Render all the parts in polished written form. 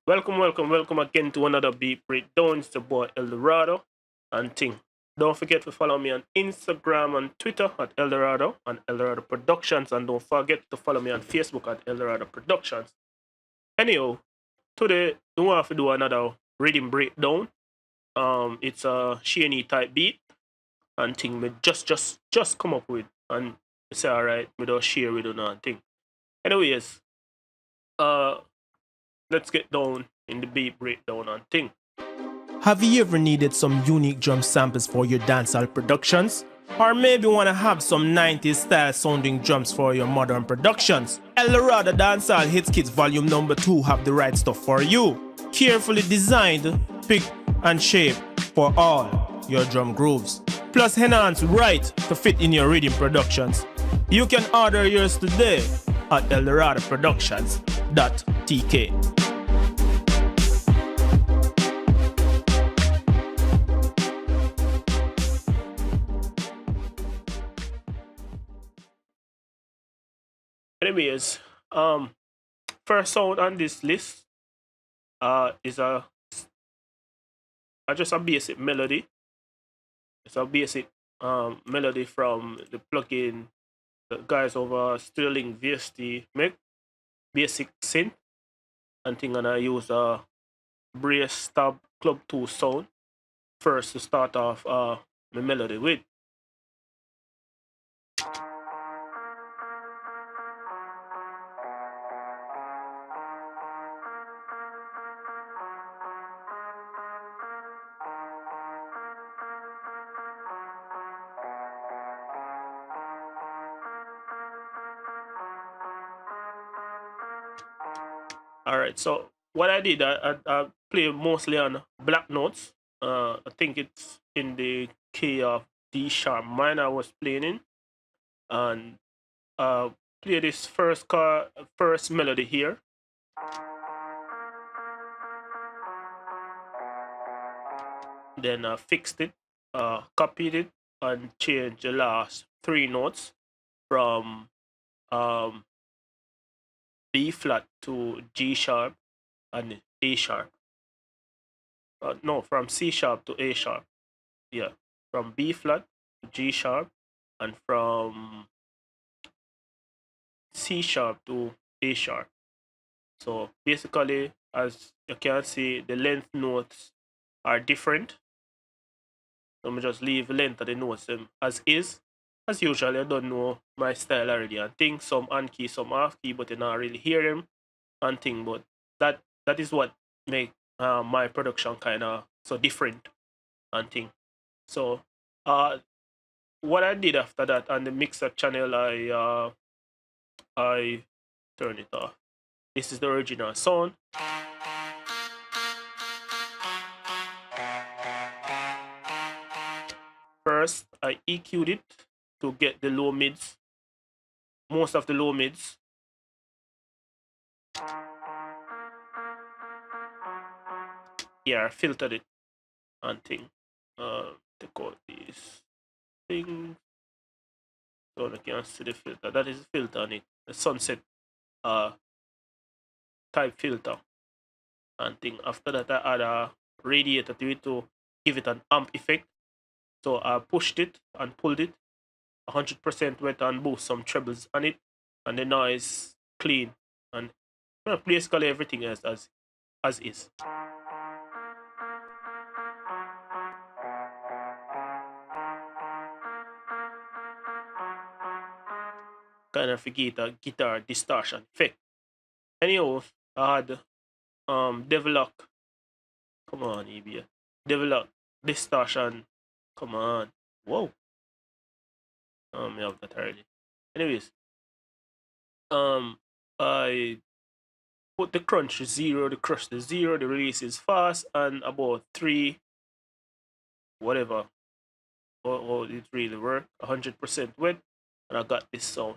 Welcome again to another beat breakdown. It's the boy Eldorado and Ting. Don't forget to follow me on Instagram and Twitter at Eldorado and Eldorado Productions, and don't forget to follow me on Facebook at Eldorado Productions. Anyhow, today we want to do another rhythm breakdown. It's a Shaney type beat and thing me just come up with, and it's alright. We don't share with another thing. Anyways, uh, let's get down in the beat breakdown and thing. Have you ever needed some unique drum samples for your dancehall productions? Or maybe want to have some 90s style sounding drums for your modern productions? Eldorado Dancehall Hits Kids Volume Number 2 have the right stuff for you. Carefully designed, picked and shaped for all your drum grooves. Plus enhanced right to fit in your rhythm productions. You can order yours today at eldoradoproductions.tk. Anyways, first sound on this list is just a basic melody. It's a basic melody from the plugin the guys over Sterling VST make basic synth and thing, and I use a Brace Stab Club 2 sound first to start off the melody with. Alright, so what I did, I play mostly on black notes. I think it's in the key of D sharp minor I was playing in, and uh, play this first melody here. Then I fixed it, copied it, and changed the last three notes from um, B flat to G sharp and A sharp. No, from C sharp to A sharp. Yeah, from B flat to G sharp, and from C sharp to A sharp. So basically, as you can see, the length notes are different. So I just leave the length of the notes as is. As usual, I don't know my style already and things. Some on key, some off key, but you not really hear them and thing. But that is what make my production kind of so different and thing. So what I did after that on the mixer channel, I turn it off. This is the original sound. First, I EQ'd it to get the low mids, most of the low mids. Here, I filtered it and thing. Take out these things. So you can see the filter. That is the filter on it. The sunset type filter and thing. After that, I add a radiator to it to give it an amp effect. So I pushed it and pulled it 100% wet and boost some trebles on it, and the noise clean, and basically everything else as is. Kind of forget a guitar distortion effect. Anyhow, I had develop. Come on, EBS. Develop distortion. Come on. Whoa. I have that already. Anyways, I put the crunch to zero, the crush to zero, the release is fast, and about 3, whatever. Or it really worked. 100% wet, and I got this sound.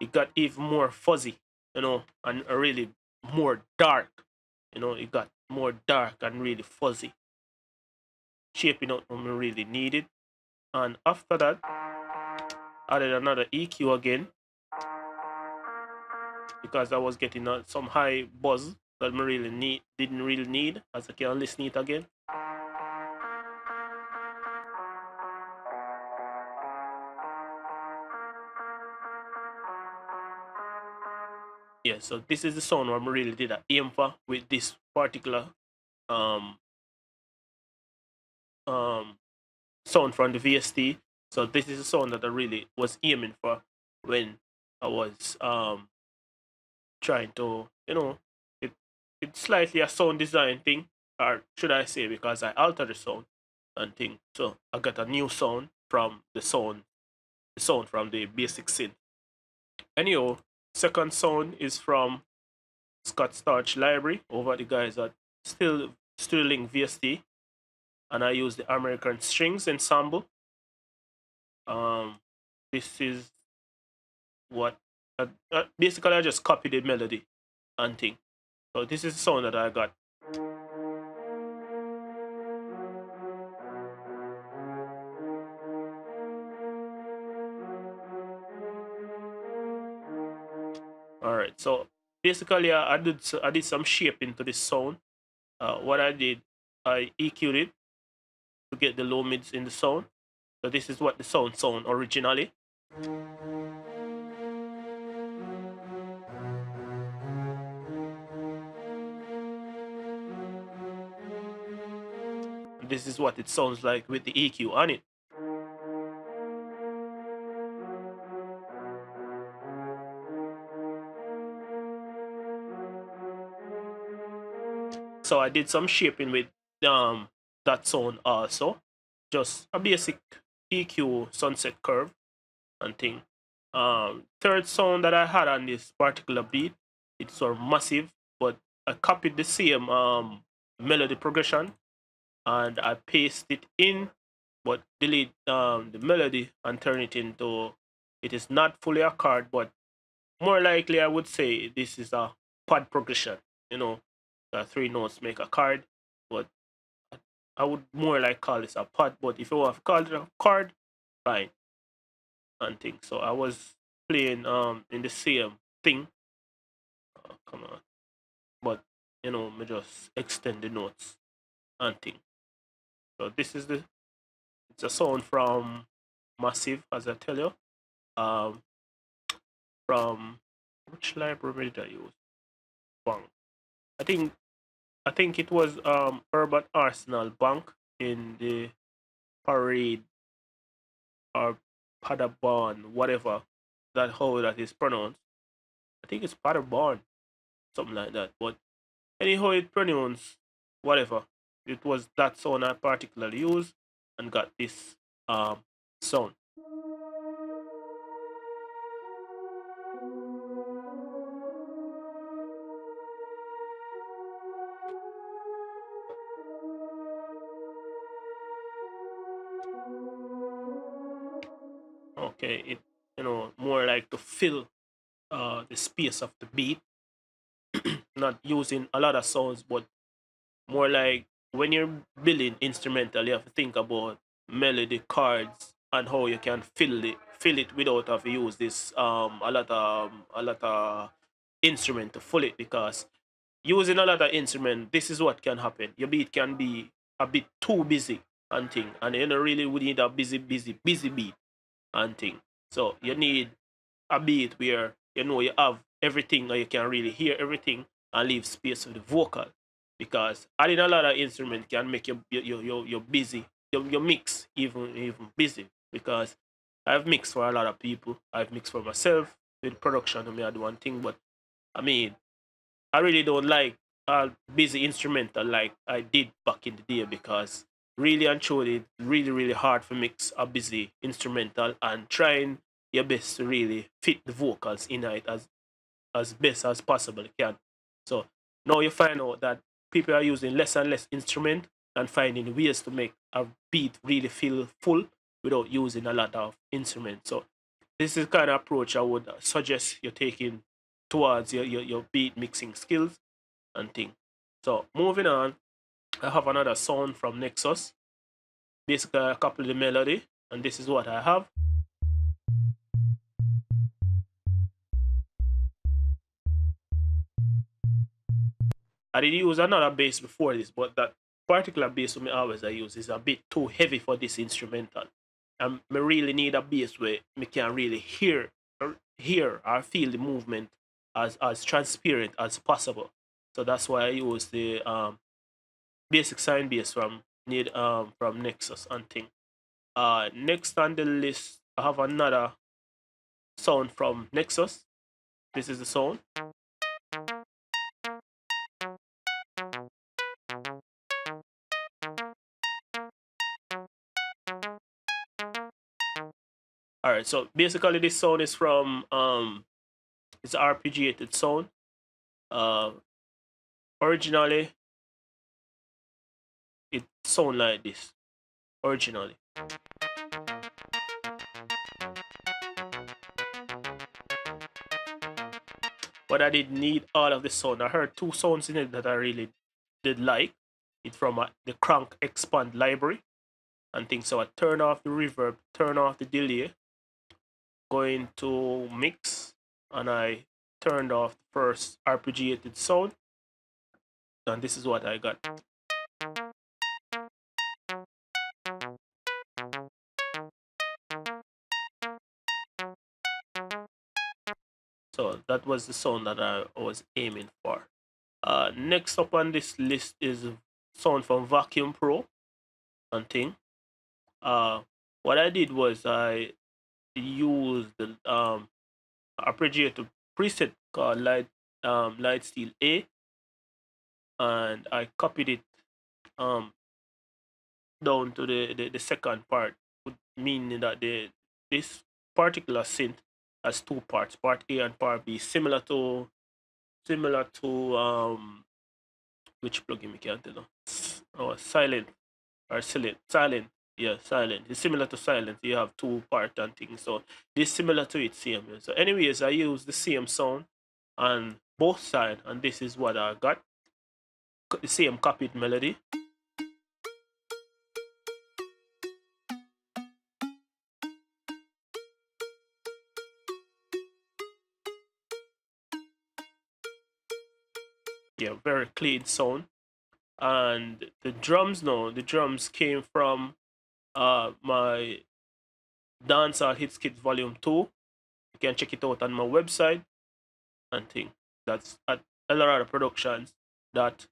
It got even more fuzzy, and really more dark. It got more dark and really fuzzy. shaping out when we really need it. And after that, added another EQ again because I was getting some high buzz that I didn't really need, as I can listen it again. Yeah, so this is the sound where I really did aim for with this particular um um sound from the VST. So this is the sound that I really was aiming for when I was trying to, it it's slightly a sound design thing, or should I say, because I altered the sound and thing. So I got a new sound from the sound from the basic synth. Anyhow, second sound is from Scott Storch Library over the guys at Sterling VST, and I use the American Strings ensemble. Um, this is what basically I just copied the melody and thing. So this is the sound that I got. All right, so basically I did some shaping to this sound. What I did, I EQ'd it to get the low mids in the sound. So this is what the sound originally. This is what it sounds like with the EQ on it. So I did some shaping with um that sound also. Just a basic EQ sunset curve and thing. Third sound that I had on this particular beat, it's sort of massive, but I copied the same melody progression and I paste it in, but delete the melody and turn it into, it is not fully a chord, but more likely I would say this is a pad progression. You know, the three notes make a chord, but I would more like call this a pad. But if you want to call it a chord, fine and thing. So I was playing in the same thing. Come on, but me just extend the notes and thing. So this is it's a sound from Massive, as I tell you. Um, from which library did I use? Bank. I think I think it was Urban Arsenal Bank in the Parade or Paderborn, whatever that how that is pronounced. I think it's Paderborn, something like that. But anyhow it pronounced, whatever. It was that sound I particularly used and got this sound. Okay, it more like to fill the space of the beat, not using a lot of sounds, but more like when you're building instrumental, you have to think about melody, chords, and how you can fill it without having to use this a lot of instrument to fill it, because using a lot of instrument, this is what can happen. Your beat can be a bit too busy and thing, and you don't really would need a busy beat and thing. So you need a beat where you have everything, or you can really hear everything and leave space for the vocal, because adding a lot of instrument can make you busy, your mix even busy, because I've mixed for a lot of people, I've mixed for myself with production. I mean, I do one thing, but I mean, I really don't like a busy instrumental like I did back in the day, because really and truly it's really hard to mix a busy instrumental and trying your best to really fit the vocals in it as best as possible can. So now you find out that people are using less and less instrument and finding ways to make a beat really feel full without using a lot of instruments. So this is the kind of approach I would suggest you're taking towards your beat mixing skills and thing. So moving on, I have another sound from Nexus. basically I copy the melody, and this is what I have. I did use another bass before this, but that particular bass me always I use is a bit too heavy for this instrumental. And me really need a bass where me can really hear or feel the movement as transparent as possible. So that's why I use the basic sine bass from Nexus and thing. Next on the list, I have another sound from Nexus. This is the sound. All right, so basically this sound is from it's arpeggiated sound. Uh, Originally it sound like this. Originally, but I did need all of the sound. I heard two sounds in it that I really did like. It from the Crank Expand library and things. So I turn off the reverb, turn off the delay, go into mix, and I turned off the first arpeggiated sound, and this is what I got. So that was the sound that I was aiming for. Next up on this list is sound from Vacuum Pro and thing. Uh, what I did was I used the arpeggiated preset called Light Steel A, and I copied it um down to the second part, meaning that this particular synth has two parts, part A and part B, similar to which plugin we can't tell. Oh, silent or silent. Yeah, silent. It's similar to silent. You have two part and things. So this similar to it, same. So anyways, I use the same sound on both sides, and this is what I got. The same copied melody. Yeah, very clean sound. And the drums came from my Dancehall Hits Kit Volume 2. You can check it out on my website and thing. That's at Eldorado Productions dot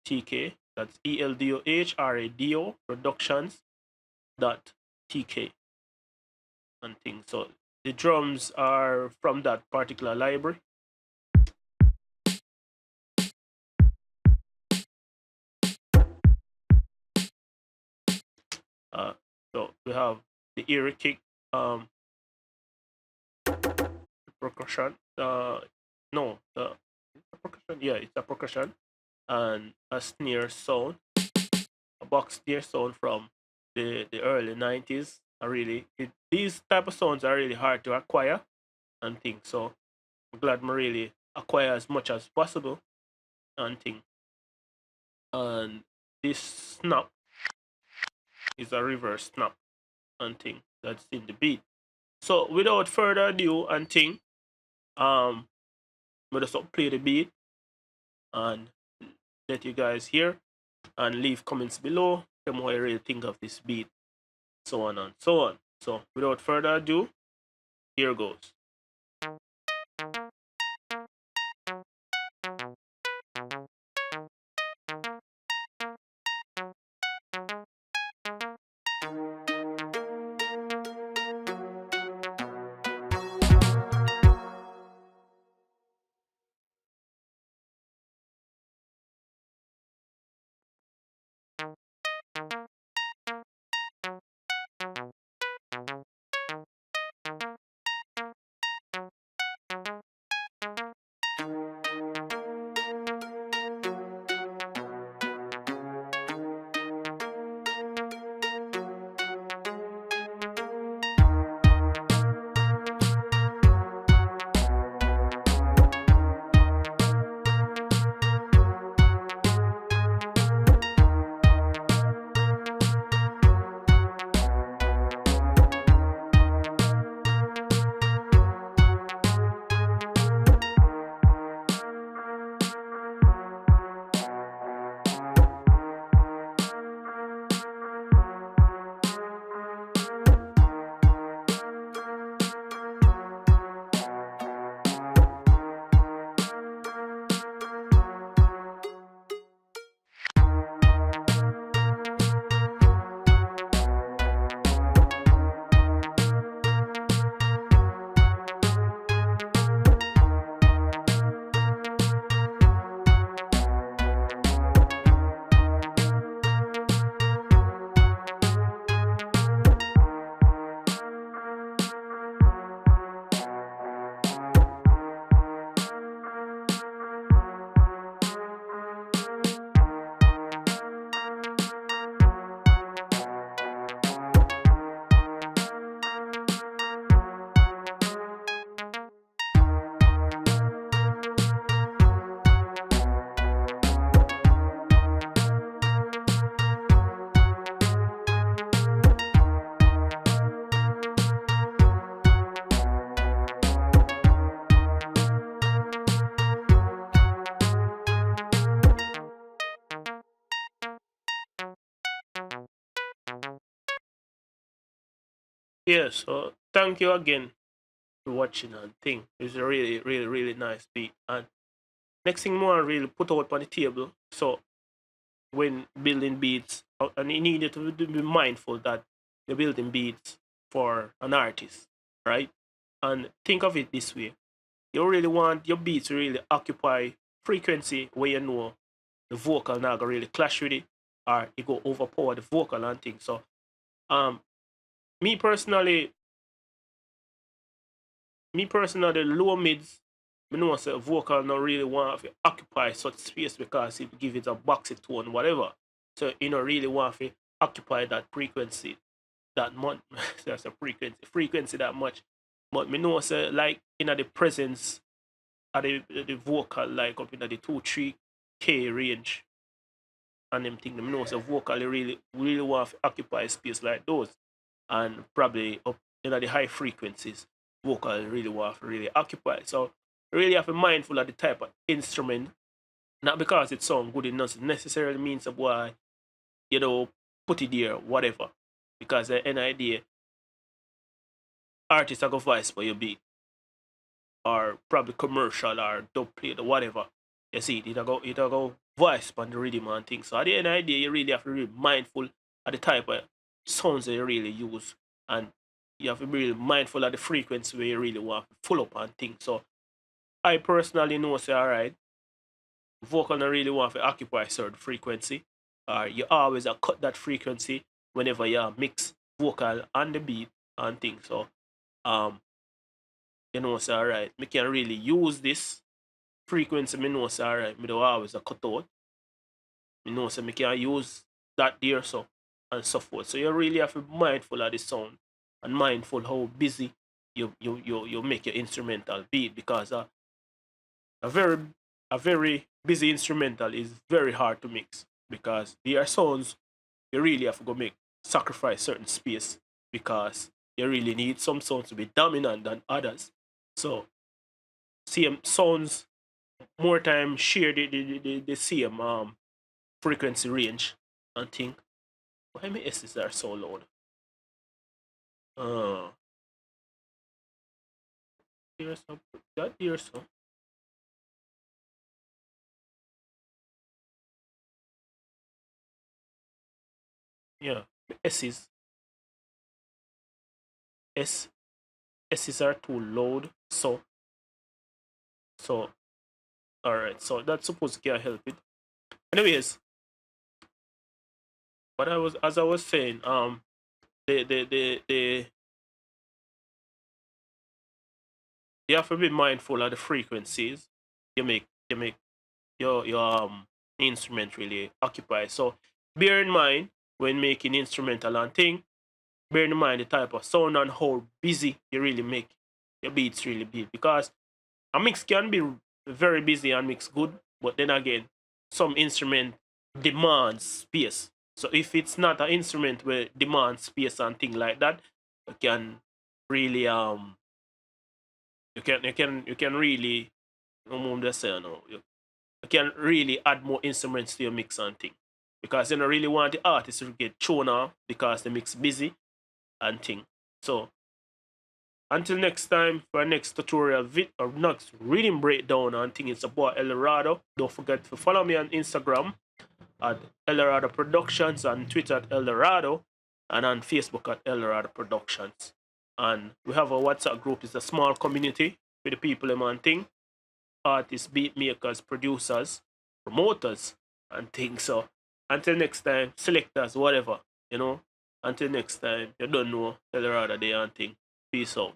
TK. That's ELDOHRADO Productions dot TK and things. So the drums are from that particular library. Uh, so we have the eerie kick, percussion. No, the percussion. Yeah, it's a percussion and a snare sound, a box snare sound from the early 90s. These type of sounds are really hard to acquire and things. So I'm glad I really acquire as much as possible and thing. And this snap is a reverse snap and thing that's in the beat. So without further ado and thing, I'm just play the beat and let you guys hear and leave comments below. Tell me what you really think of this beat, so on and so on. So without further ado, here goes. Yeah, so thank you again for watching and thing. It's a really, really, really nice beat. And next thing more really put out on the table. So when building beats, and you need to be mindful that you're building beats for an artist, right? And think of it this way: you really want your beats to really occupy frequency where you know the vocal not gonna really clash with it, or it go overpower the vocal and things. So, um, me personally, the low mids, me know say vocal not really want to occupy such space because it give it a boxy tone, whatever. So you know really want to occupy that frequency that much. That's a frequency that much. But me know say like in the presence of the vocal like up in the 2-3K range and them thing, them know say vocal really want to occupy space like those and probably up in the high frequencies vocal really want to really occupy. So really have to be mindful of the type of instrument, not because it sounds good enough, it necessarily means of why, you know, put it there, whatever. Because the end idea, artists are go voice for your beat, or probably commercial or dub plate or whatever. You see, it'll go voice on the rhythm and things. So at the end of the day, you really have to be mindful of the type of sounds that you really use. And you have to be really mindful of the frequency where you really want to full up and things. So I personally know say alright, vocal don't really want to occupy a certain frequency. Or you always cut that frequency whenever you mix vocal and the beat and things. So um you know say alright, me can really use this frequency, me know say alright, me do always a cut out. Me know say me can use that there so and so forth. So you really have to be mindful of the sound and mindful how busy you make your instrumental beat because a very a very busy instrumental is very hard to mix because there are sounds you really have to go make sacrifice certain space because you really need some sounds to be dominant than others. So same sounds more time share the same frequency range and think why my S's are so loud. Uh here's some that here's some yeah. S's S S's are too loud. So alright, so that's supposed to can help it. Anyways, but I was as I was saying, the you have to be mindful of the frequencies you make your instrument really occupy. So bear in mind when making instrumental and thing, bear in mind the type of sound and how busy you really make your beats really be. Because a mix can be very busy and mix good, but then again, some instrument demands space. So if it's not an instrument where demands space and thing like that, you can really you can really just say no, you can really add more instruments to your mix and thing. Because you don't really want the artist to get thrown off because the mix busy and thing. So until next time for our next tutorial or next reading breakdown and thing, it's about Eldorado. Don't forget to follow me on Instagram at Eldorado Productions, on Twitter at Eldorado, and on Facebook at Eldorado Productions. And we have a WhatsApp group. It's a small community with the people and thing, artists, beat makers, producers, promoters, and things. So until next time, selectors, whatever, you know. Until next time, you don't know Eldorado Day and thing. Peace out.